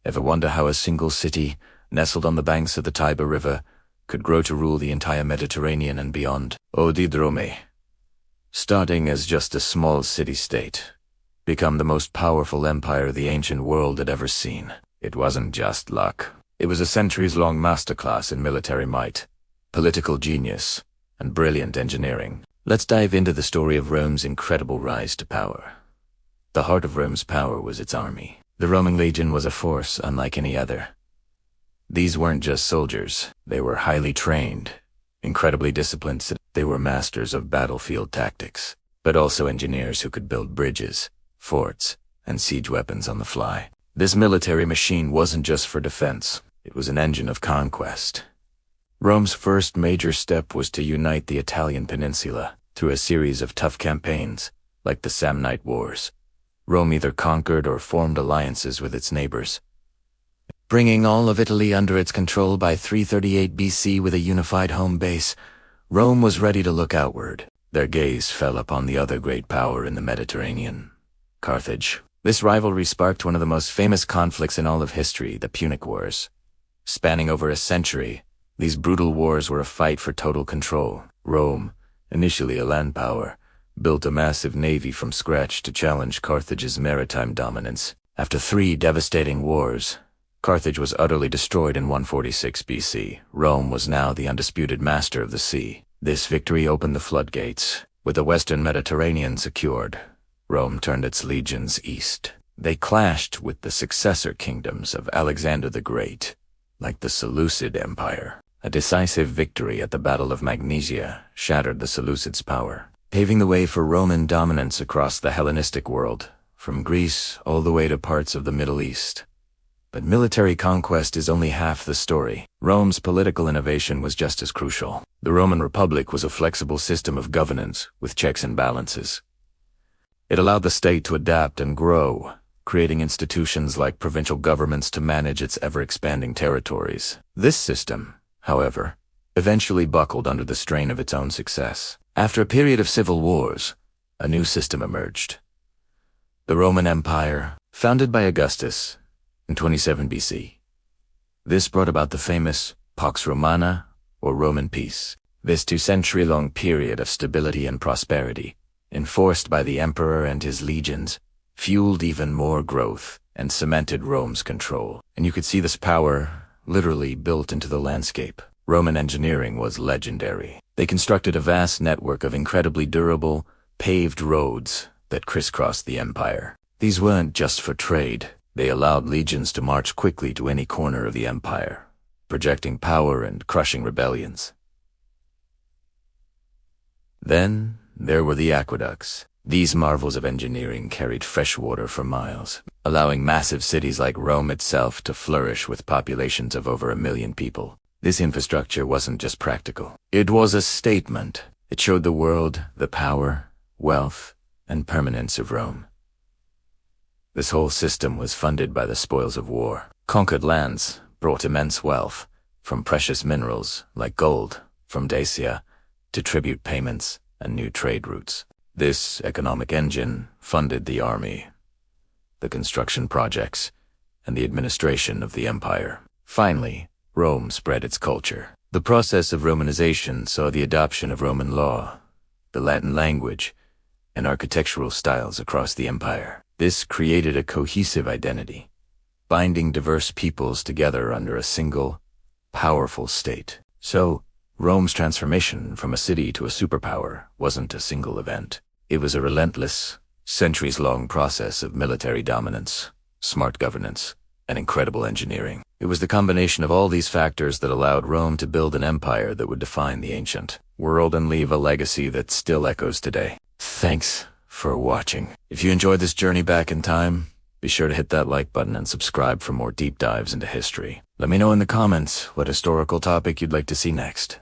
Ever wonder how a single city, nestled on the banks of the Tiber River, could grow to rule the entire Mediterranean and beyond? Odidrome. Starting as just a small city-state, become the most powerful empire the ancient world had ever seen. It wasn't just luck. It was a centuries-long masterclass in military might, political genius, and brilliant engineering. Let's dive into the story of Rome's incredible rise to power. The heart of Rome's power was its army. The Roman legion was a force unlike any other. These weren't just soldiers. They were highly trained, incredibly disciplined. They were masters of battlefield tactics, but also engineers who could build bridges, forts, and siege weapons on the fly. This military machine wasn't just for defense. It was an engine of conquest. Rome's first major step was to unite the Italian peninsula through a series of tough campaigns, like the Samnite Wars. Rome either conquered or formed alliances with its neighbors, bringing all of Italy under its control by 338 BC with a unified home base. Rome was ready to look outward. Their gaze fell upon the other great power in the Mediterranean, Carthage. This rivalry sparked one of the most famous conflicts in all of history, the Punic Wars. Spanning over a century, these brutal wars were a fight for total control. Rome, initially a land power, built a massive navy from scratch to challenge Carthage's maritime dominance. After 3 devastating wars, Carthage was utterly destroyed in 146 BC. Rome was now the undisputed master of the sea. This victory opened the floodgates. With the western Mediterranean secured, Rome turned its legions east. They clashed with the successor kingdoms of Alexander the Great, like the Seleucid Empire. A decisive victory at the Battle of Magnesia shattered the Seleucids' power, paving the way for Roman dominance across the Hellenistic world, from Greece all the way to parts of the Middle East. But military conquest is only half the story. Rome's political innovation was just as crucial. The Roman Republic was a flexible system of governance with checks and balances. It allowed the state to adapt and grow, creating institutions like provincial governments to manage its ever-expanding territories. This system, however, eventually buckled under the strain of its own success. After a period of civil wars, a new system emerged. The Roman Empire, founded by Augustus in 27 BC. This brought about the famous Pax Romana, or Roman peace. This 2-century-long period of stability and prosperity, enforced by the emperor and his legions, fueled even more growth and cemented Rome's control. And you could see this power literally built into the landscape. Roman engineering was legendary. They constructed a vast network of incredibly durable, paved roads that crisscrossed the empire. These weren't just for trade. They allowed legions to march quickly to any corner of the empire, projecting power and crushing rebellions. Then there were the aqueducts. These marvels of engineering carried fresh water for miles, allowing massive cities like Rome itself to flourish with populations of over 1 million people. This infrastructure wasn't just practical. It was a statement. It showed the world the power, wealth, and permanence of Rome. This whole system was funded by the spoils of war. Conquered lands brought immense wealth, from precious minerals like gold from Dacia to tribute payments and new trade routes. This economic engine funded the army, the construction projects, and the administration of the empire. Finally, Rome spread its culture. The process of Romanization saw the adoption of Roman law, the Latin language, and architectural styles across the empire. This created a cohesive identity, binding diverse peoples together under a single, powerful state. So, Rome's transformation from a city to a superpower wasn't a single event. It was a relentless, centuries-long process of military dominance, smart governance, and incredible engineering. It was the combination of all these factors that allowed Rome to build an empire that would define the ancient world and leave a legacy that still echoes today. Thanks for watching. If you enjoyed this journey back in time, be sure to hit that like button and subscribe for more deep dives into history. Let me know in the comments what historical topic you'd like to see next.